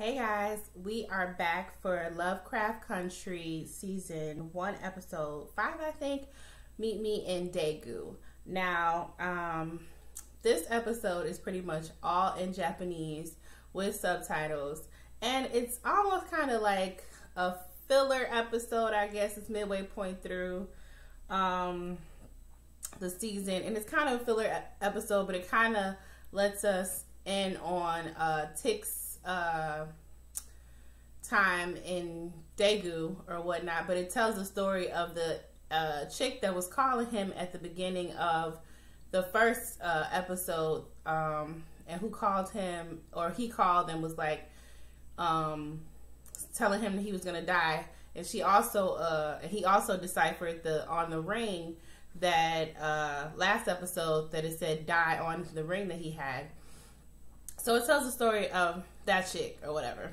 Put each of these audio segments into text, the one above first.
Hey guys, we are back for Lovecraft Country Season 1, Episode 5, I think. Meet Me in Daegu. Now, this episode is pretty much all in Japanese with subtitles. And it's almost kind of like a filler episode, I guess. It's midway point through the season. And it's kind of a filler episode, but it kind of lets us in on Tick's time in Daegu or whatnot, but it tells the story of the chick that was calling him at the beginning of the first episode, and who called him, or he called and was like telling him that he was gonna die, and she also he also deciphered on the ring that last episode that it said die on the ring that he had. So it tells the story of that chick or whatever.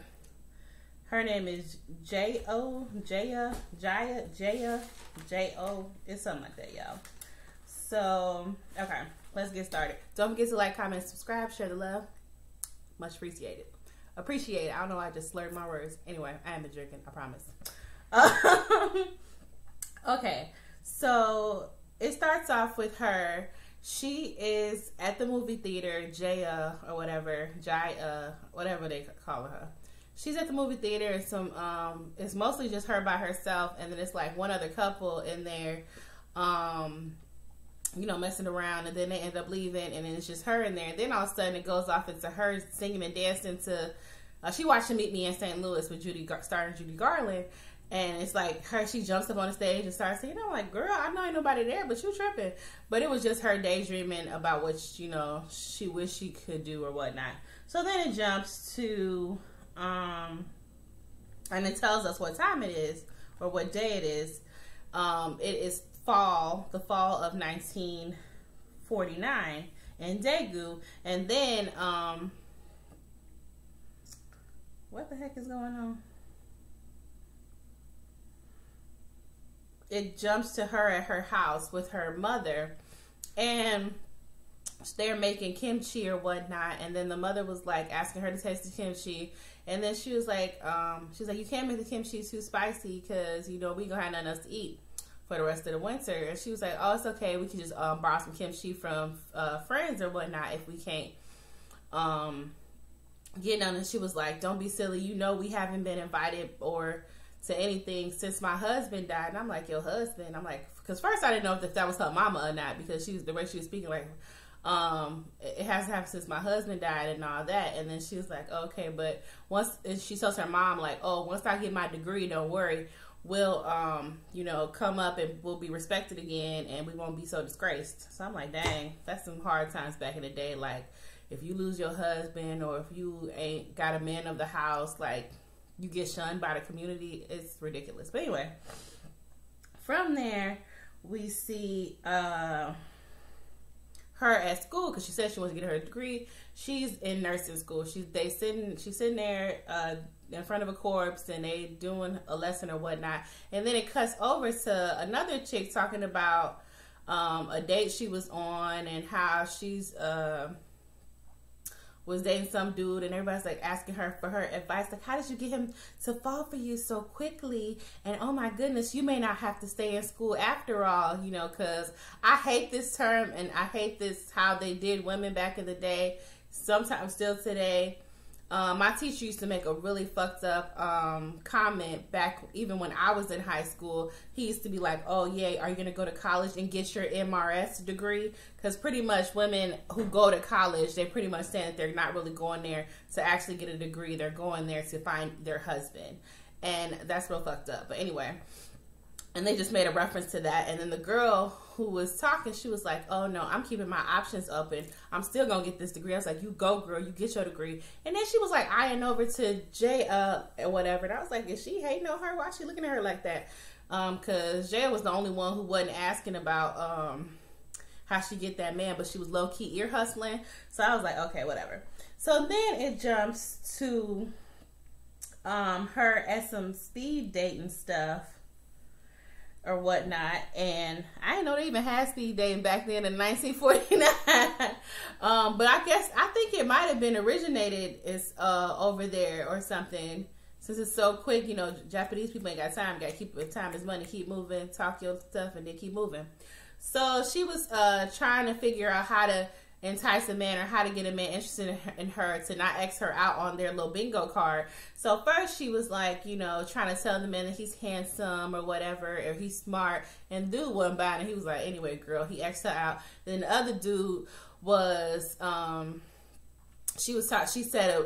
Her name is J-O. It's something like that, y'all. So, okay, let's get started. Don't forget to like, comment, subscribe, share the love. Much appreciated. Appreciate it. I don't know, I just slurred my words. Anyway, I haven't been drinking, I promise. Okay, so it starts off with her. She is at the movie theater, Jaya or whatever, whatever they call her. She's at the movie theater, and it's mostly just her by herself, and then it's like one other couple in there, messing around, and then they end up leaving, and then it's just her in there. And then all of a sudden it goes off into her singing and dancing to. She watched Meet Me in St. Louis with starring Judy Garland. And it's like she jumps up on the stage and starts singing. I'm like, girl, I know ain't nobody there, but you tripping. But it was just her daydreaming about what, she wished she could do or whatnot. So then it jumps to, and it tells us what time it is or what day it is. It is the fall of 1949 in Daegu. And then, what the heck is going on? It jumps to her at her house with her mother, and they're making kimchi or whatnot. And then the mother was like asking her to taste the kimchi, and then she was like, you can't make the kimchi too spicy because we gonna have nothing else to eat for the rest of the winter. And she was like, oh, it's okay, we can just borrow some kimchi from friends or whatnot if we can't get none. And she was like, don't be silly, we haven't been invited or to anything since my husband died. And I'm like, your husband? I'm like, because first I didn't know if that was her mama or not, because the way she was speaking, like, it has to happen since my husband died and all that. And then she was like, okay, but and she tells her mom, like, oh, once I get my degree, don't worry, we'll come up and we'll be respected again, and we won't be so disgraced. So I'm like, dang, that's some hard times back in the day. Like, if you lose your husband, or if you ain't got a man of the house, like, you get shunned by the community. It's ridiculous. But anyway, from there, we see her at school, because she said she wants to get her degree. She's in nursing school. She's sitting there in front of a corpse, and they doing a lesson or whatnot. And then it cuts over to another chick talking about a date she was on, and how she's was dating some dude, and everybody's like asking her for her advice, like, how did you get him to fall for you so quickly? And oh my goodness, you may not have to stay in school after all, because I hate this term, and I hate this how they did women back in the day, sometimes still today. My teacher used to make a really fucked up comment back even when I was in high school. He used to be like, oh yeah, are you gonna go to college and get your MRS degree? Because pretty much women who go to college, they pretty much say that they're not really going there to actually get a degree. They're going there to find their husband, and that's real fucked up. But anyway, and they just made a reference to that. And then the girl who was talking, she was like, oh no, I'm keeping my options open. I'm still gonna get this degree. I was like, you go girl, you get your degree. And then she was like eyeing over to Jay and whatever. And I was like, is she hating on her? Why is she looking at her like that? Cause Jay was the only one who wasn't asking about how she get that man, but she was low-key ear hustling. So I was like, okay, whatever. So then it jumps to her at some speed dating stuff or whatnot. And I didn't know they even had speed dating back then in 1949. But I think it might have been originated as over there or something. Since it's so quick, you know, Japanese people ain't got time. You gotta keep time is money. Keep moving, talk your stuff, and then keep moving. So she was trying to figure out how to entice a man or how to get a man interested in her to not X her out on their little bingo card. So first she was like, you know, trying to tell the man that he's handsome or whatever, or he's smart, and dude wasn't buying it. He was like, anyway, girl, he X'd her out. Then the other dude was, she said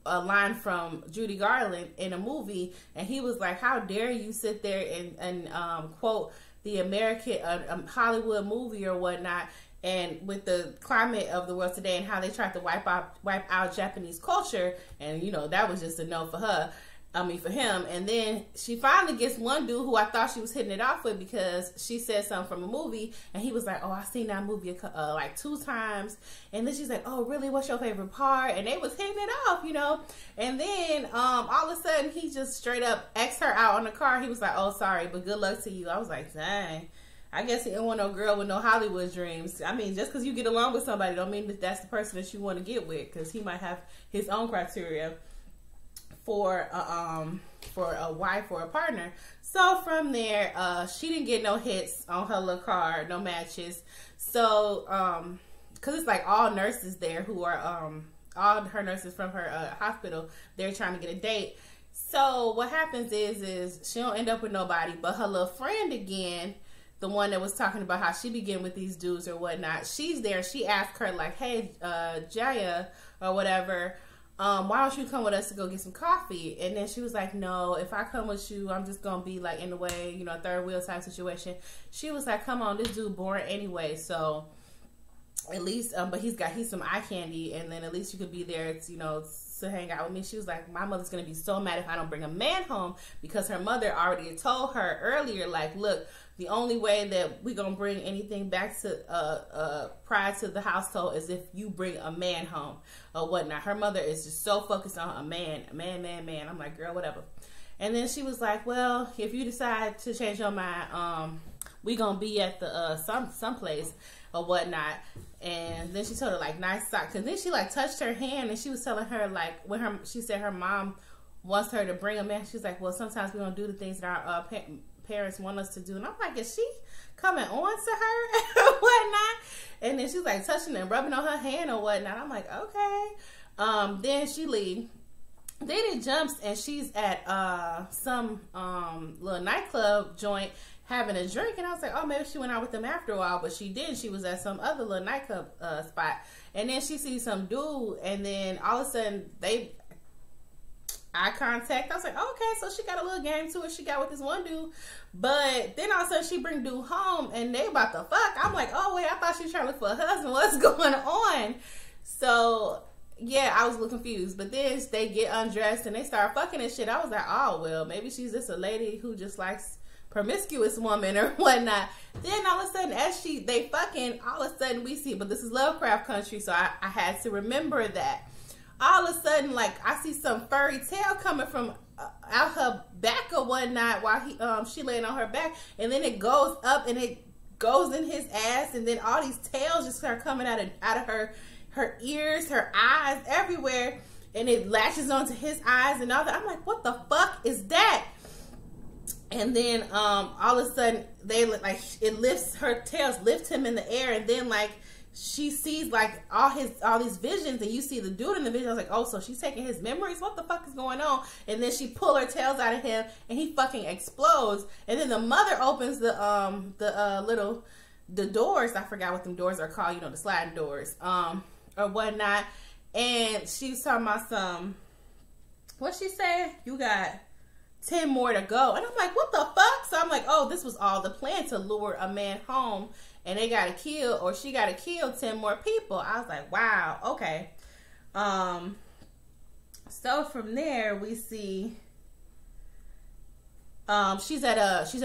a line from Judy Garland in a movie, and he was like, how dare you sit there and quote the American Hollywood movie or whatnot. And with the climate of the world today and how they tried to wipe out Japanese culture, and you know, that was just a no for her. I mean, for him. And then she finally gets one dude who I thought she was hitting it off with, because she said something from a movie, and he was like, oh, I seen that movie like 2 times. And then she's like, oh, really? What's your favorite part? And they was hitting it off, you know. And then all of a sudden, he just straight up X'd her out on the car. He was like, oh, sorry, but good luck to you. I was like, dang. I guess he didn't want no girl with no Hollywood dreams. I mean, just because you get along with somebody don't mean that that's the person that you want to get with, because he might have his own criteria for a wife or a partner. So from there, she didn't get no hits on her little card, no matches. So, because it's like all nurses there who are, all her nurses from her hospital, they're trying to get a date. So what happens is she don't end up with nobody, but her little friend again, the one that was talking about how she began with these dudes or whatnot, she's there. She asked her like, hey, Jaya or whatever, why don't you come with us to go get some coffee? And then she was like, no, if I come with you, I'm just going to be like in the way, you know, third wheel type situation. She was like, come on, this dude boring anyway. So at least, but he's some eye candy, and then at least you could be there, you know, to hang out with me. She was like, my mother's going to be so mad if I don't bring a man home, because her mother already told her earlier, like, look, the only way that we're going to bring anything back to pride to the household is if you bring a man home or whatnot. Her mother is just so focused on a man. I'm like, girl, whatever. And then she was like, well, if you decide to change your mind, we going to be at the someplace or whatnot. And then she told her like, nice socks. And then she like touched her hand, and she was telling her like, she said her mom wants her to bring a man. She's like, well, sometimes we don't do the things that our parents want us to do. And I'm like, is she coming on to her or whatnot? And then she's like touching and rubbing on her hand or whatnot. I'm like, okay. Then she leave. Then it jumps, and she's at some little nightclub joint having a drink, and I was like, oh, maybe she went out with them after a while, but she didn't. She was at some other little nightclub spot, and then she sees some dude, and then all of a sudden they eye contact. I was like, oh, okay, so she got a little game to it. She got with this one dude, but then all of a sudden she bring dude home, and they about to fuck. I'm like, oh wait, I thought she was trying to look for a husband. What's going on? So yeah, I was a little confused. But then they get undressed and they start fucking and shit. I was like, oh well, maybe she's just a lady who just likes promiscuous woman or whatnot. Then all of a sudden, as they fucking, all of a sudden we see, but this is Lovecraft country, so I had to remember that. All of a sudden, like, I see some furry tail coming from out her back or whatnot while she laying on her back, and then it goes up and it goes in his ass, and then all these tails just start coming out of her ears, her eyes, everywhere, and it latches onto his eyes and all that. I'm like, what the fuck is that? And then all of a sudden they look like it lifts, her tails lift him in the air, and then like she sees like all these visions, and you see the dude in the vision. I was like, oh, so she's taking his memories? What the fuck is going on? And then she pull her tails out of him, and he fucking explodes. And then the mother opens the doors. I forgot what them doors are called, you know, the sliding doors or whatnot. And she's talking about some, what she said? You got 10 more to go. And I'm like, what the fuck? So I'm like, oh, this was all the plan to lure a man home, and they gotta kill, or she gotta kill 10 more people. I was like, wow, okay. So from there we see she's at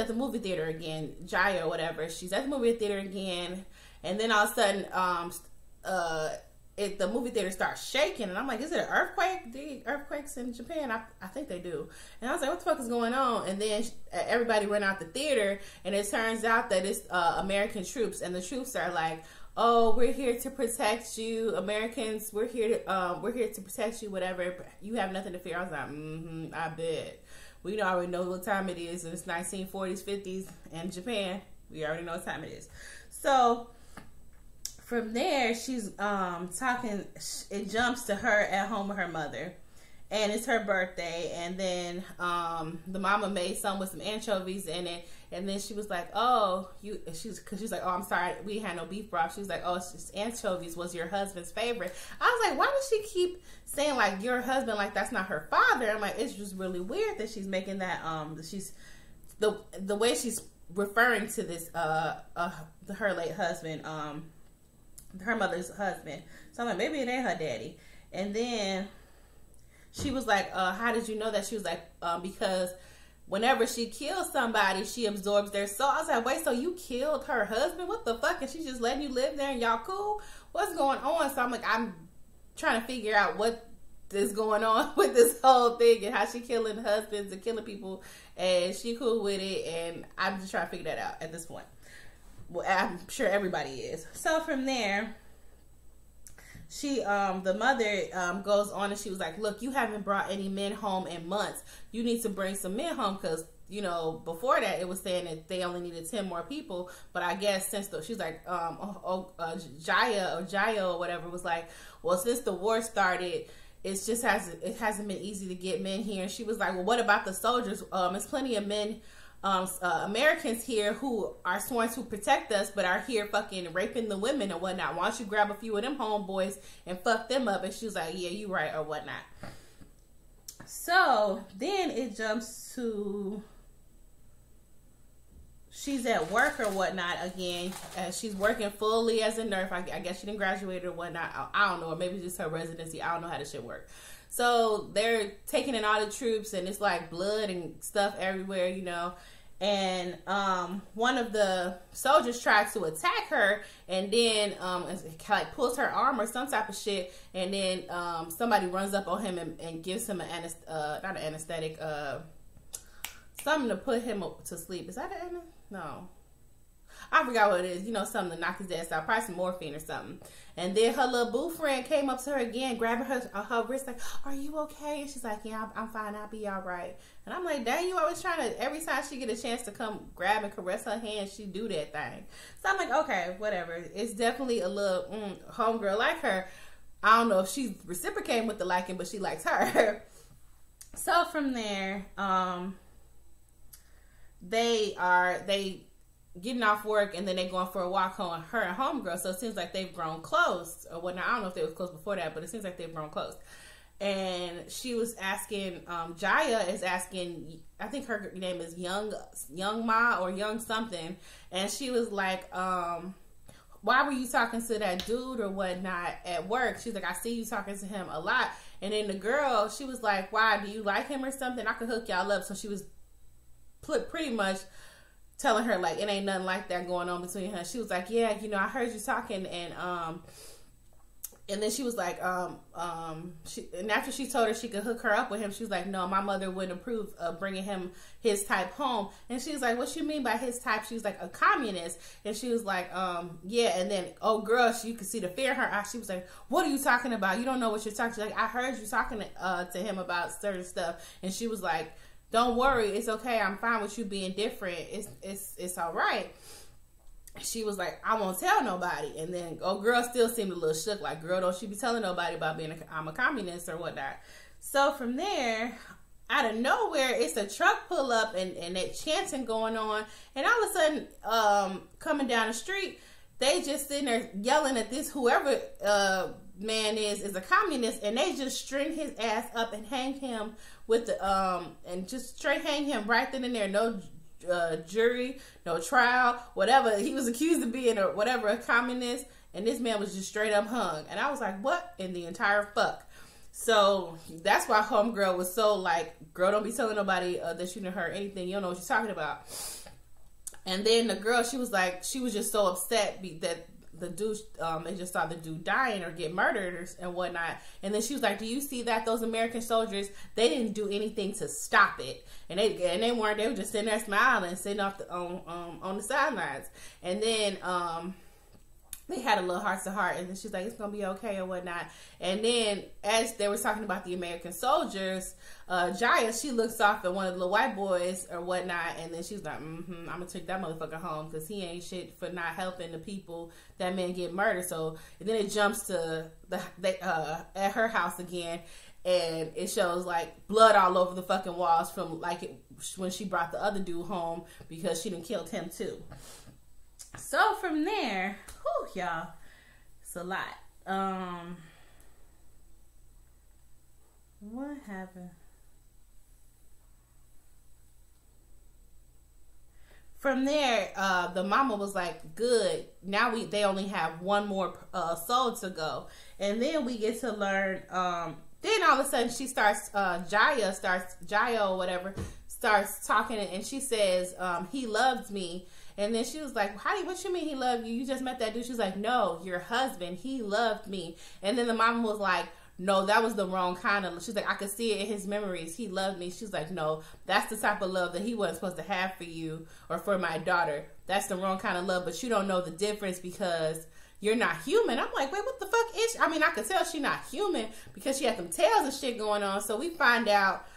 the movie theater again, Jaya or whatever. She's at the movie theater again, and then all of a sudden the movie theater starts shaking, and I'm like, is it an earthquake? The earthquakes in Japan, I think they do. And I was like, what the fuck is going on? And then everybody ran out the theater, and it turns out that it's American troops, and the troops are like, oh, we're here to protect you, Americans. We're here to protect you. Whatever, you have nothing to fear. I was like, I bet. We already know what time it is. It's 1940s, 50s in Japan. We already know what time it is. So from there, she's talking. It jumps to her at home with her mother, and it's her birthday. And then the mama made some with some anchovies in it. And then she was like, "Oh, she's like, oh, I'm sorry, we had no beef broth." She was like, "Oh, it's just anchovies was your husband's favorite." I was like, why does she keep saying like your husband, like that's not her father? I'm like, it's just really weird that she's making that she's the way she's referring to this her late husband, her mother's husband. So I'm like, maybe it ain't her daddy. And then she was like, how did you know that? She was like, because whenever she kills somebody, she absorbs their soul. I was like, wait, so you killed her husband? What the fuck? And she's just letting you live there and y'all cool? What's going on? So I'm like, I'm trying to figure out what is going on with this whole thing and how she killing husbands and killing people, and she cool with it, and I'm just trying to figure that out at this point. Well, I'm sure everybody is. So from there, she the mother goes on, and she was like, look, you haven't brought any men home in months. You need to bring some men home, because you know, before that it was saying that they only needed 10 more people, but I guess since she's like Jaya or whatever was like, well, since the war started, it hasn't been easy to get men here. And she was like, well, what about the soldiers? There's plenty of men, Americans here who are sworn to protect us, but are here fucking raping the women and whatnot. Why don't you grab a few of them homeboys and fuck them up? And she was like, yeah, you right, or whatnot. So then it jumps to she's at work or whatnot again. She's working fully as a nurse. I guess she didn't graduate or whatnot. I don't know. Or maybe just her residency. I don't know how this shit works. So they're taking in all the troops, and it's like blood and stuff everywhere, you know. And one of the soldiers tries to attack her, and then like pulls her arm or some type of shit. And then somebody runs up on him and gives him not an anesthetic, something to put him to sleep. Is that an anesthetic? No, I forgot what it is. You know, something to knock his ass out. Probably some morphine or something. And then her little boo friend came up to her again, grabbing her wrist like, "Are you okay?" And she's like, "Yeah, I'm fine. I'll be all right." And I'm like, "Dang, you always trying to, every time she get a chance to come grab and caress her hand, she do that thing." So I'm like, okay, whatever. It's definitely a little homegirl like her. I don't know if she's reciprocating with the liking, but she likes her. So from there, they getting off work, and then they going for a walk home, her and homegirl. So it seems like they've grown close or whatnot. I don't know if they was close before that, but it seems like they've grown close. And she was asking, Jaya is asking, I think her name is Young Ma or Young something, and she was like, why were you talking to that dude or whatnot at work? She's like, I see you talking to him a lot. And then the girl, she was like, why, do you like him or something? I could hook y'all up. So she was pretty much telling her like it ain't nothing like that going on between her. She was like, yeah, you know, I heard you talking, and then she was like, and after she told her she could hook her up with him, she was like, no, my mother wouldn't approve of bringing him his type home. And she was like, what you mean by his type? She was like, a communist. And she was like, yeah. And then, oh girl, you could see the fear in her eyes. She was like, what are you talking about? You don't know what you're talking. She's like, I heard you talking to him about certain stuff. And she was like, don't worry, it's okay. I'm fine with you being different. It's all right. She was like, I won't tell nobody. And then, oh, girl still seemed a little shook. Like, girl, don't you be telling nobody about being I'm a communist or whatnot. So from there, out of nowhere, it's a truck pull up and that chanting going on. And all of a sudden, coming down the street, they just sitting there yelling at this whoever man is a communist, and they just string his ass up and hang him with the and just straight hang him right then and there. No jury, no trial, whatever he was accused of being or whatever, a communist, and this man was just straight up hung. And I was like, what in the entire fuck? So that's why homegirl was so like, girl, don't be telling nobody that you didn't heard anything. You don't know what you're talking about. And then the girl, she was like, she was just so upset that the dude, they just saw the dude dying or get murdered and whatnot. And then she was like, do you see that those American soldiers, they didn't do anything to stop it. And they weren't, they were just sitting there smiling, sitting off on the sidelines. And then, they had a little heart to heart, and then she's like, it's gonna be okay or whatnot. And then as they were talking about the American soldiers, Jaya, she looks off at one of the little white boys or whatnot, and then she's like, I'm gonna take that motherfucker home because he ain't shit for not helping the people that men get murdered. So and then it jumps to at her house again, and it shows like blood all over the fucking walls from like when she brought the other dude home because she done killed him too. So from there, whew, y'all, it's a lot. What happened? From there, the mama was like, good, now they only have one more soul to go. And then we get to learn, then all of a sudden she starts, Jaya or whatever, starts talking, and she says, he loved me. And then she was like, what you mean he loved you? You just met that dude. She was like, no, your husband, he loved me. And then the mama was like, no, that was the wrong kind of, she's like, I could see it in his memories. He loved me. She's like, no, that's the type of love that he wasn't supposed to have for you or for my daughter. That's the wrong kind of love, but you don't know the difference because you're not human. I'm like, wait, what the fuck is she? I mean, I could tell she's not human because she had some tails and shit going on. So we find out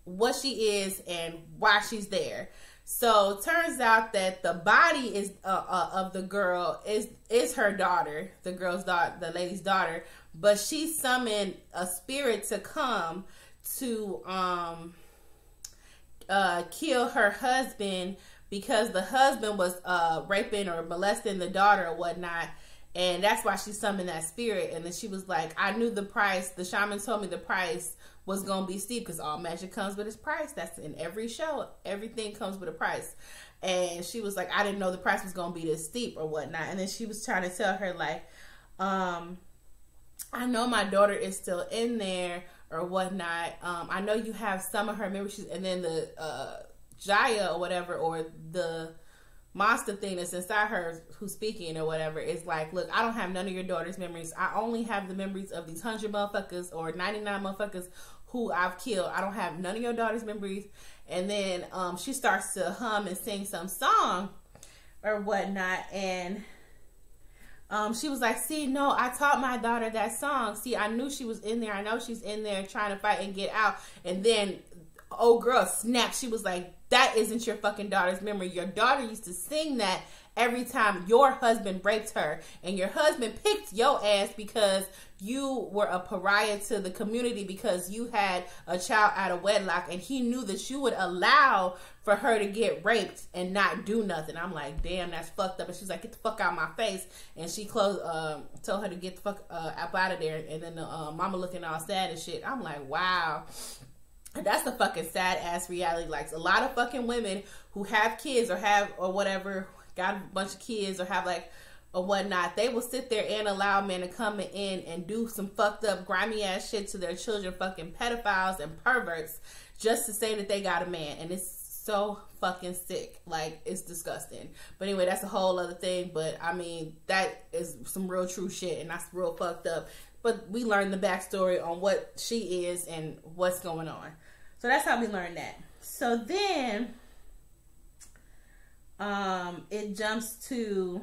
what she is and why she's there. So turns out that the body is of the girl is her daughter, the girl's daughter, the lady's daughter, but she summoned a spirit to come to kill her husband because the husband was raping or molesting the daughter or whatnot. And that's why she summoned that spirit. And then she was like, I knew the price. The shaman told me the price was going to be steep because all magic comes with its price. That's in every show. Everything comes with a price. And she was like, I didn't know the price was going to be this steep or whatnot. And then she was trying to tell her like, I know my daughter is still in there or whatnot. I know you have some of her memories. And then the Jaya or whatever, or the monster thing that's inside her who's speaking or whatever is like, look, I don't have none of your daughter's memories. I only have the memories of these 100 motherfuckers or 99 motherfuckers who I've killed. I don't have none of your daughter's memories. And then she starts to hum and sing some song or whatnot, and she was like, see, no, I taught my daughter that song. See, I knew she was in there. I know she's in there trying to fight and get out. And then old girl snapped. She was like, that isn't your fucking daughter's memory. Your daughter used to sing that every time your husband raped her. And your husband picked your ass because you were a pariah to the community because you had a child out of wedlock. And he knew that you would allow for her to get raped and not do nothing. I'm like, damn, that's fucked up. And she's like, get the fuck out of my face. And she told her to get the fuck up out of there. And then the mama looking all sad and shit. I'm like, wow. That's the fucking sad ass reality. Like a lot of fucking women who have kids or whatever, got a bunch of kids or have like or whatnot, they will sit there and allow men to come in and do some fucked up grimy ass shit to their children, fucking pedophiles and perverts, just to say that they got a man. And it's so fucking sick. Like, it's disgusting. But anyway, that's a whole other thing. But I mean, that is some real true shit, and that's real fucked up. But we learned the backstory on what she is and what's going on. So that's how we learned that. So then it jumps to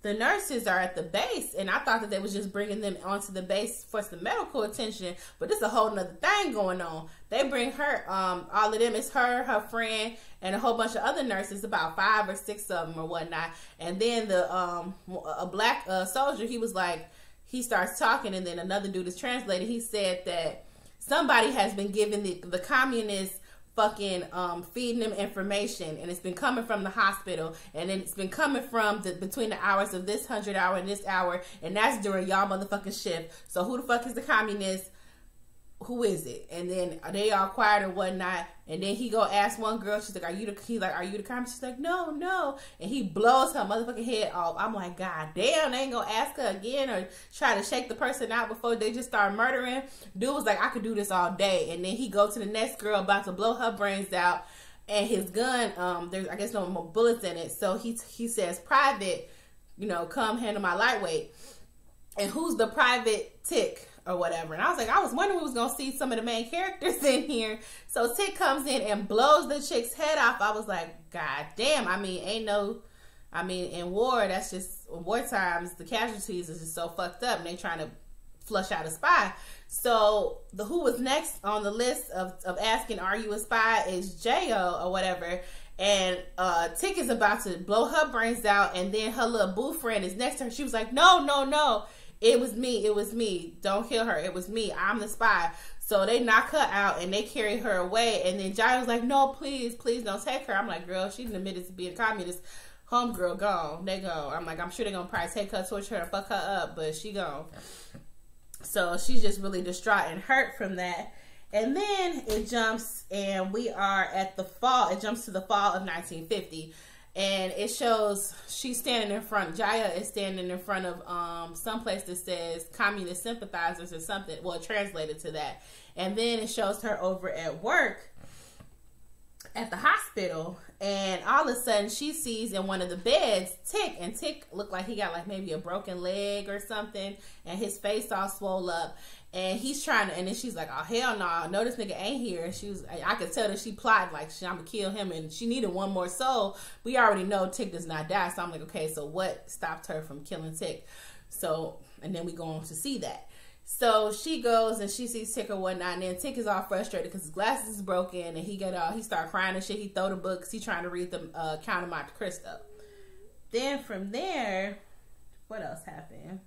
the nurses are at the base, and I thought that they was just bringing them onto the base for some medical attention, but there's a whole nother thing going on. They bring her, all of them, it's her friend, and a whole bunch of other nurses, about 5 or 6 of them or whatnot. And then the a black soldier, he was like, he starts talking, and then another dude is translating. He said that somebody has been giving the communists fucking feeding them information, and it's been coming from the hospital, and then it's been coming from between the hours of this 100 hour and this hour, and that's during y'all motherfucking shift. So who the fuck is the communist? Who is it? And then they all quiet or whatnot, and then he go ask one girl, she's like, are you the communist? She's like, no, and he blows her motherfucking head off. I'm like, god damn, they ain't gonna ask her again or try to shake the person out before they just start murdering. Dude was like, I could do this all day. And then he go to the next girl about to blow her brains out, and his gun, there's, I guess, no more bullets in it. So he says, "Private, you know, come handle my lightweight." And who's the private? Tick or whatever. And I was like, I was wondering we was gonna see some of the main characters in here. So Tick comes in and blows the chick's head off. I was like, God damn. I mean, in war, that's just, in war times, the casualties is just so fucked up, and they trying to flush out a spy. So who was next on the list of asking, are you a spy, is Jo or whatever. And Tick is about to blow her brains out, and then her little boo friend is next to her. She was like, no, it was me, don't kill her, it was me, I'm the spy. So they knock her out and they carry her away, and then Jai was like, no, please don't take her. I'm like, girl, she's admitted to being a communist. Homegirl gone, they go. I'm like, I'm sure they're gonna probably take her, torture her, and fuck her up, but she gone. So she's just really distraught and hurt from that. And then it jumps, and we are at the fall. It jumps to the fall of 1950, and it shows she's standing in front. Jaya is standing in front of someplace that says communist sympathizers or something. Well, translated to that. And then it shows her over at work at the hospital, and all of a sudden she sees in one of the beds Tick, and Tick looked like he got like maybe a broken leg or something, and his face all swole up. And he's trying to, and then she's like, oh, hell no, no, this nigga ain't here. She was, I could tell that she plotted, like, I'm gonna kill him, and she needed one more soul. We already know Tick does not die, so I'm like, okay, so what stopped her from killing Tick? So, and then we go on to see that. So she goes and she sees Tick or whatnot, and then Tick is all frustrated because his glasses is broken, and he start crying and shit. He throw the books, he trying to read the Count of Monte Cristo. Then from there, what else happened?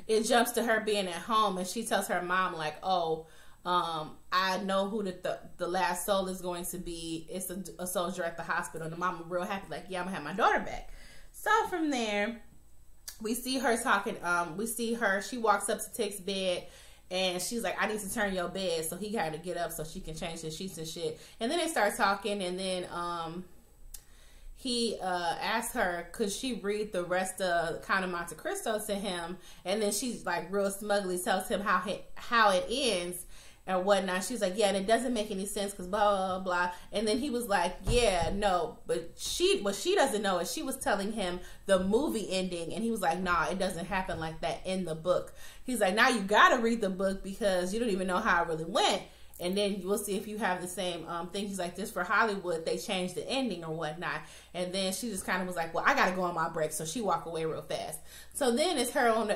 It jumps to her being at home, and she tells her mom, like, oh, I know who the last soul is going to be. It's a soldier at the hospital. And the mom was real happy, like, yeah, I'm gonna have my daughter back. So from there, we see her talking. She walks up to Tick's bed, and she's like, I need to turn your bed. So he had to get up so she can change the sheets and shit. And then they start talking, and then he asked her, could she read the rest of Count of Monte Cristo to him? And then she's like real smugly tells him how it ends and whatnot. She's like, yeah, and it doesn't make any sense because blah, blah, blah. And then he was like, yeah, no, but what she doesn't know is she was telling him the movie ending, and he was like, nah, it doesn't happen like that in the book. He's like, now you gotta read the book because you don't even know how it really went. And then we'll see if you have the same thing. He's like, this for Hollywood, they changed the ending or whatnot. And then she just kind of was like, well, I got to go on my break. So she walked away real fast. So then it's her on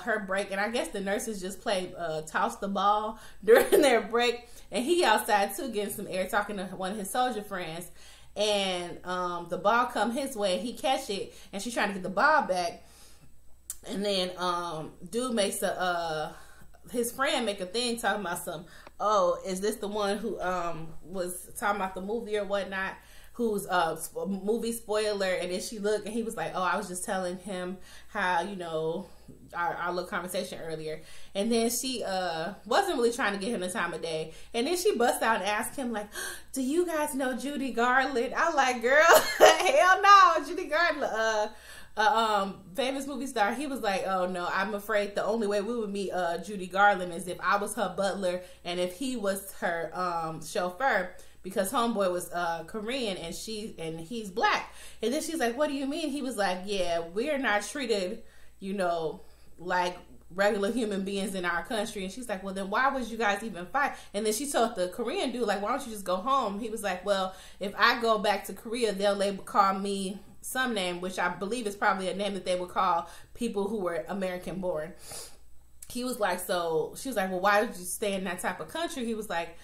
her break. And I guess the nurses just played toss the ball during their break. And he outside too, getting some air, talking to one of his soldier friends. And the ball come his way. He catch it. And she's trying to get the ball back. And then dude makes his friend make a thing talking about some, oh, is this the one who was talking about the movie or whatnot, who's a movie spoiler? And then she looked, and he was like, oh, I was just telling him how, you know, our little conversation earlier. And then she wasn't really trying to get him the time of day. And then she busts out and asked him, like, do you guys know Judy Garland? I was like, girl, hell no, Judy Garland, famous movie star. He was like, oh no, I'm afraid the only way we would meet Judy Garland is if I was her butler and if he was her chauffeur, because homeboy was Korean and he's black. And then she's like, what do you mean? He was like, yeah, we're not treated, you know, like regular human beings in our country. And she's like, well, then why would you guys even fight? And then she told the Korean dude, like, why don't you just go home? He was like, well, if I go back to Korea, they'll call me some name, which I believe is probably a name that they would call people who were American born. He was like, so she was like, well, why would you stay in that type of country? He was like,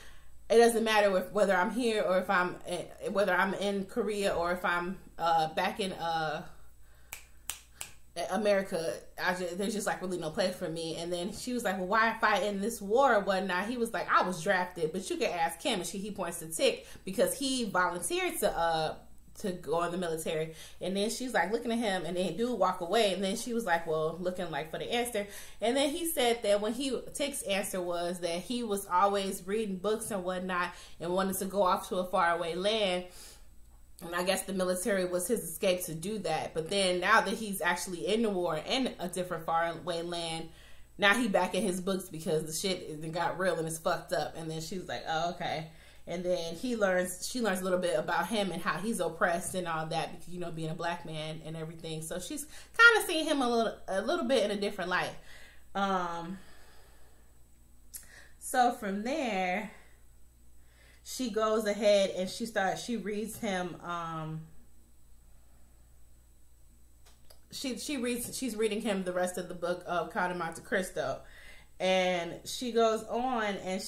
it doesn't matter whether I'm here or whether I'm in Korea or if I'm back in America. There's just like really no place for me. And then she was like, well, why fight in this war or whatnot? He was like, I was drafted, but you can ask him. And he points to Tick because he volunteered to go in the military. And then she's like looking at him, and then dude walk away. And then she was like, well, looking like for the answer. And then he said that Tick's answer was that he was always reading books and whatnot and wanted to go off to a faraway land. And I guess the military was his escape to do that. But then now that he's actually in the war in a different faraway land, now he back in his books because the shit got real and it's fucked up. And then she was like, oh, okay. And then she learns a little bit about him and how he's oppressed and all that, because, you know, being a black man and everything. So she's kind of seeing him a little bit in a different light. So from there, she goes ahead and she reads him, she's reading him the rest of the book of Count of Monte Cristo. And she goes on and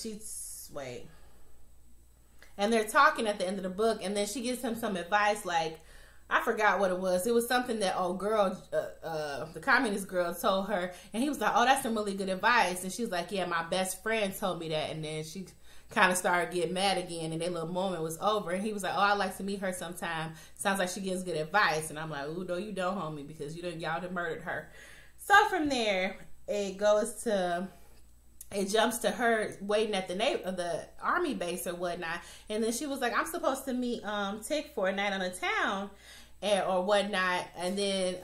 and they're talking at the end of the book, and then she gives him some advice, like, I forgot what it was. It was something that the communist girl told her, and he was like, oh, that's some really good advice. And she was like, yeah, my best friend told me that. And then she kind of started getting mad again, and their little moment was over. And he was like, oh, I'd like to meet her sometime. Sounds like she gives good advice. And I'm like, ooh, no, you don't, homie, because y'all done murdered her. So from there, it jumps to her waiting at the army base or whatnot. And then she was like, I'm supposed to meet Tick for a night on the town or whatnot. And then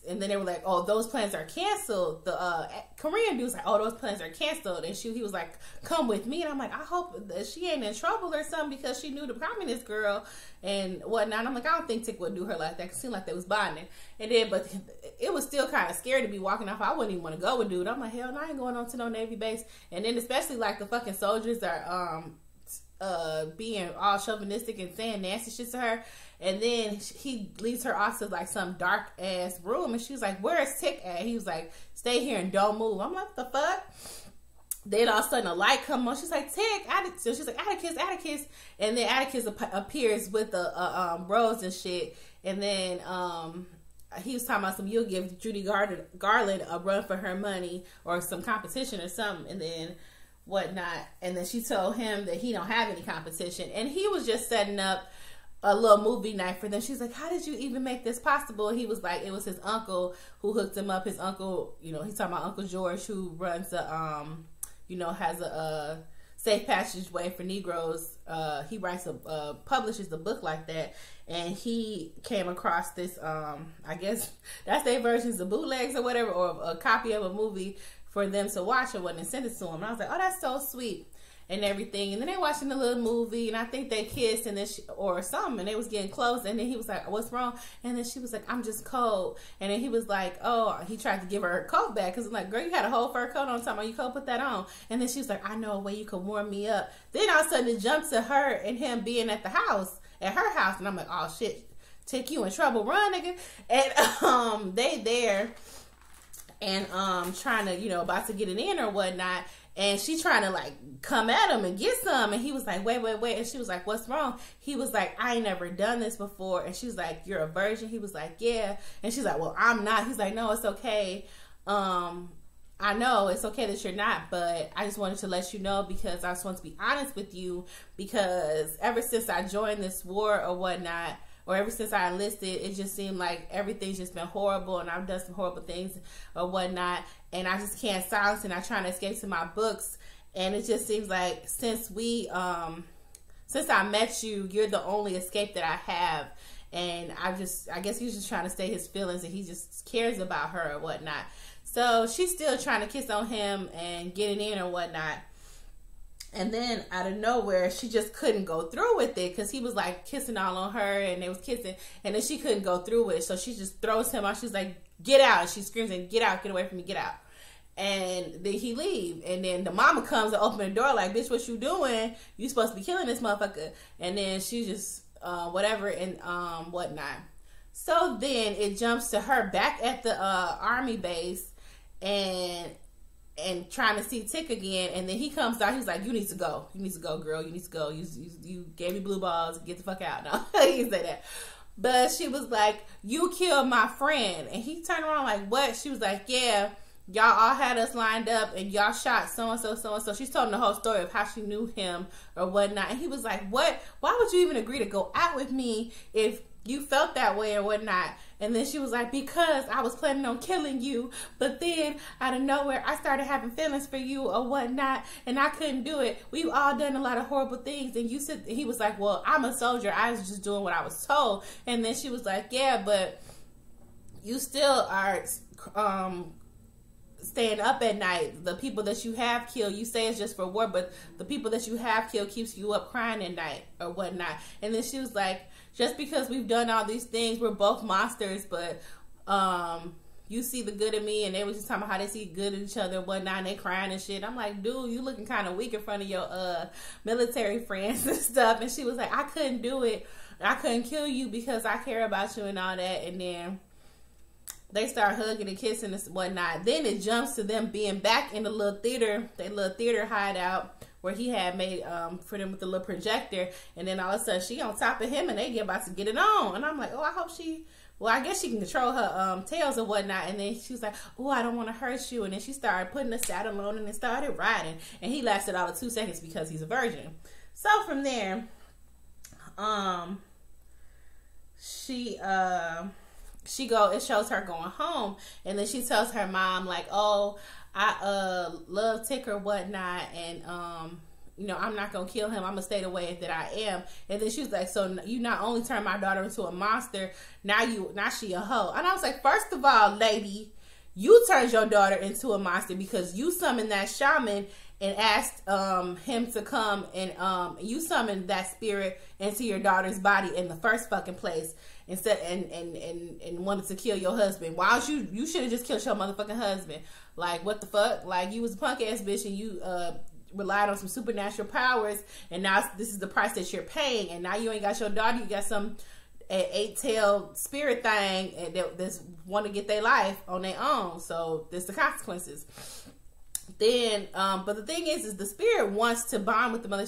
they were like, oh, those plans are canceled. The Korean dude was like, oh, those plans are canceled. And he was like, come with me. And I'm like, I hope that she ain't in trouble or something, because she knew the communist girl and whatnot. And I'm like, I don't think Tick would do her like that. It seemed like they was bonding. And then, but it was still kind of scary to be walking off. I wouldn't even want to go with dude. I'm like, hell no, I ain't going on to no Navy base. And then especially like the fucking soldiers are being all chauvinistic and saying nasty shit to her. And then he leads her off to like some dark ass room, and she was like, where is Tick at? He was like, stay here and don't move. I'm like, what the fuck? Then all of a sudden a light come on. She's like, Tick, so she's like, Atticus. And then Atticus appears with a rose and shit. And then he was talking about you'll give Judy Garland a run for her money or some competition or something, and then whatnot. And then she told him that he don't have any competition, and he was just setting up a little movie night for them. She's like, how did you even make this possible? He was like, it was his uncle who hooked him up. His uncle, you know, he's talking about Uncle George, who runs has a safe passageway for Negroes. He publishes a book like that, and he came across this, I guess that's their versions of bootlegs or whatever, or a copy of a movie for them to watch or what, and send it to him. And I was like, oh, that's so sweet and everything. And then they watching the little movie, and I think they kissed and then or something, and they was getting close. And then he was like, what's wrong? And then she was like, I'm just cold. And then he was like, oh, he tried to give her her coat back, because I'm like, girl, you had a whole fur coat on. Talking about you could put that on. And then she was like, I know a way you could warm me up. Then all of a sudden it jumped to her and him being at her house, and I'm like, oh shit, Tick, you in trouble, run, nigga. And they there and trying to, you know, about to get it in or whatnot. And she trying to like come at him and get some. And he was like, wait. And she was like, what's wrong? He was like, I ain't never done this before. And she was like, you're a virgin? He was like, yeah. And she's like, well, I'm not. He's like, no, it's okay. I know it's okay that you're not, but I just wanted to let you know, because I just want to be honest with you, because ever since I joined this war or whatnot, or ever since I enlisted, it just seemed like everything's just been horrible, and I've done some horrible things or whatnot, and I just can't silence, and I'm trying to escape to my books. And it just seems like since I met you, you're the only escape that I have. And I guess he's just trying to stay his feelings, and he just cares about her or whatnot. So she's still trying to kiss on him and get it in or whatnot. And then out of nowhere, she just couldn't go through with it, because he was like kissing all on her, and they was kissing, and then she couldn't go through with it. So she just throws him out. She's like, get out. And she screams, and get out, get away from me, get out. And then he leave. And then the mama comes and open the door like, bitch, what you doing? You supposed to be killing this motherfucker. And then she just, whatever and whatnot. So then it jumps to her back at the army base and trying to see Tick again. And then he comes out. He's like, you need to go. You need to go, girl. You need to go. You gave me blue balls. Get the fuck out. No, he didn't say that. But she was like, you killed my friend. And he turned around like, what? She was like, yeah, y'all all had us lined up and y'all shot so-and-so, so-and-so. She's told him the whole story of how she knew him or whatnot. And he was like, what? Why would you even agree to go out with me if you felt that way or whatnot? And then she was like, because I was planning on killing you, but then out of nowhere, I started having feelings for you or whatnot, and I couldn't do it. We've all done a lot of horrible things. And he was like, well, I'm a soldier. I was just doing what I was told. And then she was like, yeah, but you still are staying up at night. The people that you have killed, you say it's just for war, but the people that you have killed keeps you up crying at night or whatnot. And then she was like, just because we've done all these things, we're both monsters, but you see the good in me. And they was just talking about how they see good in each other and whatnot, and they crying and shit. I'm like, dude, you looking kind of weak in front of your military friends and stuff. And she was like, I couldn't do it. I couldn't kill you because I care about you and all that. And then they start hugging and kissing and whatnot. Then it jumps to them being back in the little theater, their little theater hideout where he had made for them with the little projector. And then all of a sudden she on top of him and they get about to get it on. And I'm like, oh, I hope she, well, I guess she can control her tails or whatnot. And then she was like, oh, I don't want to hurt you. And then she started putting the saddle on and then started riding. And he lasted all of 2 seconds because he's a virgin. So from there, it shows her going home, and then she tells her mom like, oh, I love Tick or whatnot, and you know, I'm not gonna kill him, I'm gonna stay the way that I am. And then she was like, so you not only turned my daughter into a monster, now she a hoe. And I was like, first of all, lady, you turned your daughter into a monster because you summoned that shaman and asked him to come, and you summoned that spirit into your daughter's body in the first fucking place, instead and wanted to kill your husband. Why don't you should have just killed your motherfucking husband? Like, what the fuck? Like, you was a punk ass bitch and you relied on some supernatural powers, and now this is the price that you're paying. And now you ain't got your daughter, you got some 8-tailed spirit thing that's want to get their life on their own. So there's the consequences. Then, but the thing is the spirit wants to bond with the mother.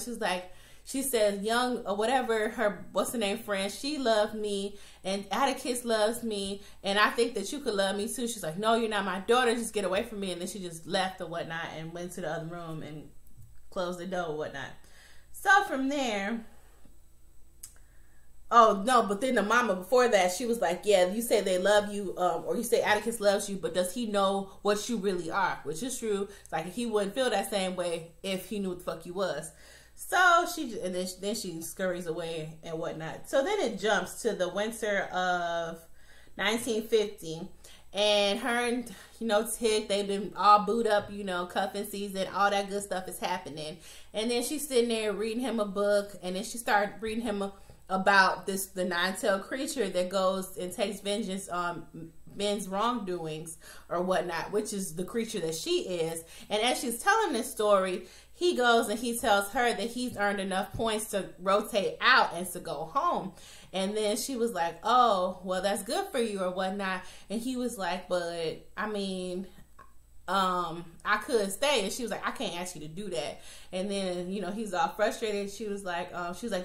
She says, young or whatever, her, what's the name, friend, she loved me, and Atticus loves me, and I think that you could love me too. She's like, no, you're not my daughter, just get away from me. And then she just left or whatnot and went to the other room and closed the door or whatnot. So from there, oh no, but then the mama before that, she was like, yeah, you say they love you, or you say Atticus loves you, but does he know what you really are? Which is true. It's like, he wouldn't feel that same way if he knew what the fuck you was. So and then she scurries away and whatnot. So then it jumps to the winter of 1950, and her and, you know, Tick, they've been all booed up, you know, cuffing season, all that good stuff is happening. And then she's sitting there reading him a book, and then she started reading him about the 9-tailed creature that goes and takes vengeance on men's wrongdoings or whatnot, which is the creature that she is. And as she's telling this story, he goes and he tells her that he's earned enough points to rotate out and to go home. And then she was like, oh, well, that's good for you or whatnot. And he was like, but I mean, I could stay. And she was like, I can't ask you to do that. And then, you know, he's all frustrated. She was like,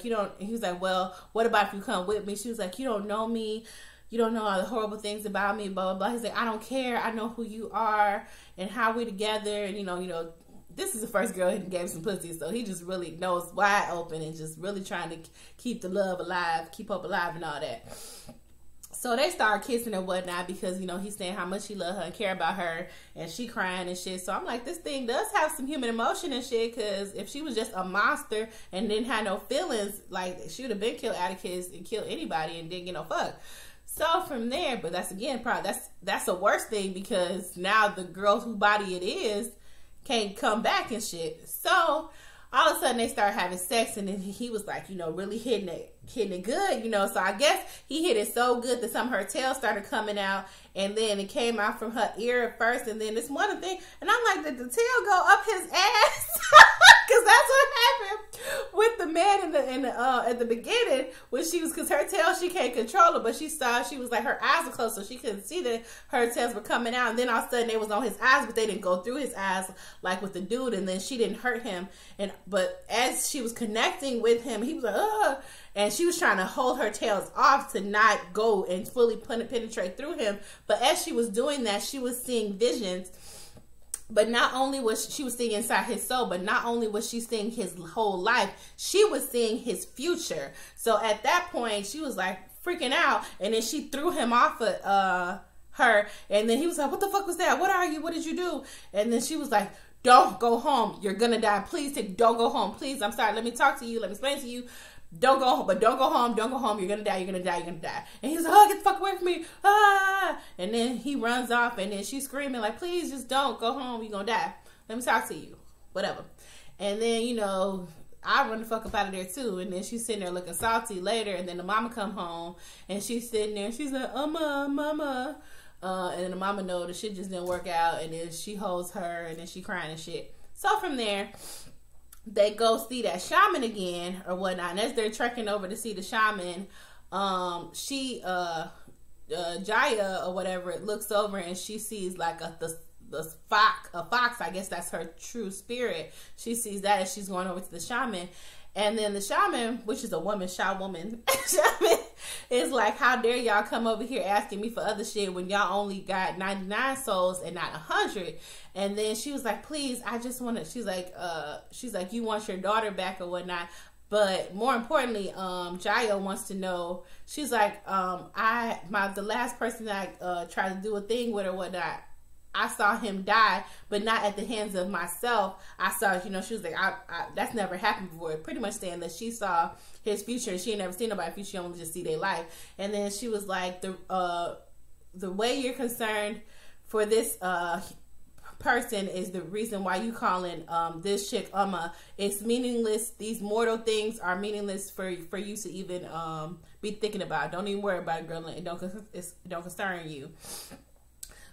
you don't, and he was like, well, what about if you come with me? She was like, you don't know me. You don't know all the horrible things about me, blah, blah, blah. He's like, I don't care. I know who you are and how we together. And, you know, this is the first girl he gave some pussy, so he just really knows wide open and just really trying to keep the love alive, keep hope alive and all that. So they start kissing and whatnot because, you know, he's saying how much he loves her and care about her, and she crying and shit. So I'm like, this thing does have some human emotion and shit, because if she was just a monster and didn't have no feelings, like, she would have been killed Atticus and killed anybody and didn't get no fuck. So from there, but that's again, probably that's the worst thing, because now the girl whose body it is can't come back and shit. So all of a sudden they start having sex, and then he was like, you know, really hitting it good, you know. So I guess he hit it so good that some of her tail started coming out, and then it came out from her ear at first, and then this one thing, and I'm like, did the tail go up his ass? Because that's what happened with the man at the beginning, when she was, because her tail, she can't control it, but she was like, her eyes were closed, so she couldn't see that her tails were coming out, and then all of a sudden they was on his eyes, but they didn't go through his eyes like with the dude, and then she didn't hurt him, but as she was connecting with him, he was like, ugh, and she was trying to hold her tails off to not go and fully penetrate through him. But as she was doing that, she was seeing visions. But not only was she was seeing inside his soul, but not only was she seeing his whole life, she was seeing his future. So at that point, she was like freaking out, and then she threw him off of her, and then he was like, what the fuck was that? What are you? What did you do? And then she was like, don't go home. You're gonna die. Please don't go home. Please, I'm sorry. Let me talk to you. Let me explain to you. don't go home, but don't go home, don't go home, you're gonna die, you're gonna die, you're gonna die. And he's like, oh, get the fuck away from me, ah! And then he runs off, and then she's screaming like, please just don't go home, you're gonna die. Let me talk to you, whatever. And then, you know, I run the fuck up out of there too. And then she's sitting there looking salty later, and then the mama come home, and she's sitting there, and she's like, mama. And then the mama know the shit just didn't work out, and then she holds her, and then she crying and shit. So from there, they go see that shaman again or whatnot. And as they're trekking over to see the shaman, Jaya or whatever, it looks over and she sees like a fox. I guess that's her true spirit. She sees that as she's going over to the shaman. And then the shaman, which is a woman, shaman, is like, how dare y'all come over here asking me for other shit when y'all only got 99 souls and not 100. And then she was like, please, I just want to, she's like, you want your daughter back or whatnot. But more importantly, Jaya wants to know, she's like, the last person that I tried to do a thing with or whatnot, I saw him die, but not at the hands of myself. I saw, you know, she was like, that's never happened before. Pretty much saying that she saw his future and she ain't never seen nobody's future. She only just see their life. And then she was like, the way you're concerned for this person is the reason why you calling this chick it's meaningless. These mortal things are meaningless for you to even be thinking about. Don't even worry about it, girl. It don't concern you.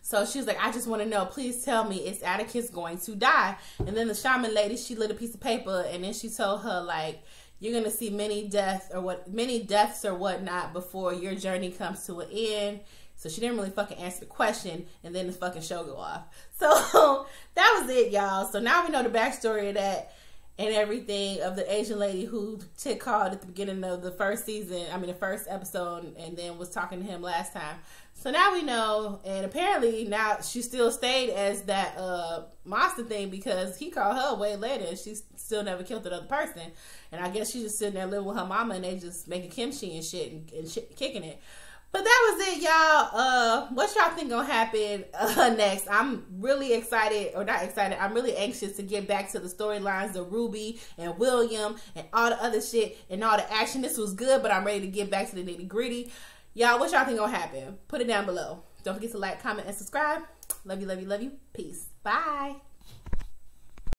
So she was like, I just want to know, please tell me, is Atticus going to die? And then the shaman lady, she lit a piece of paper, and then she told her, like, you're going to see many deaths or whatnot before your journey comes to an end. So she didn't really fucking answer the question, and then the fucking show go off. So that was it, y'all. So now we know the backstory of that and everything, of the Asian lady who Tick called at the beginning of the first season, the first episode, and then was talking to him last time. So now we know, and apparently now she still stayed as that monster thing, because he called her way later and she still never killed that other person. And I guess she's just sitting there living with her mama, and they just making kimchi and shit and shit, kicking it. But that was it, y'all. What y'all think gonna happen next? I'm really excited, or not excited, I'm really anxious to get back to the storylines of Ruby and William and all the other shit and all the action. This was good, but I'm ready to get back to the nitty gritty. Y'all, what y'all think gonna happen? Put it down below. Don't forget to like, comment, and subscribe. Love you, love you, love you. Peace. Bye.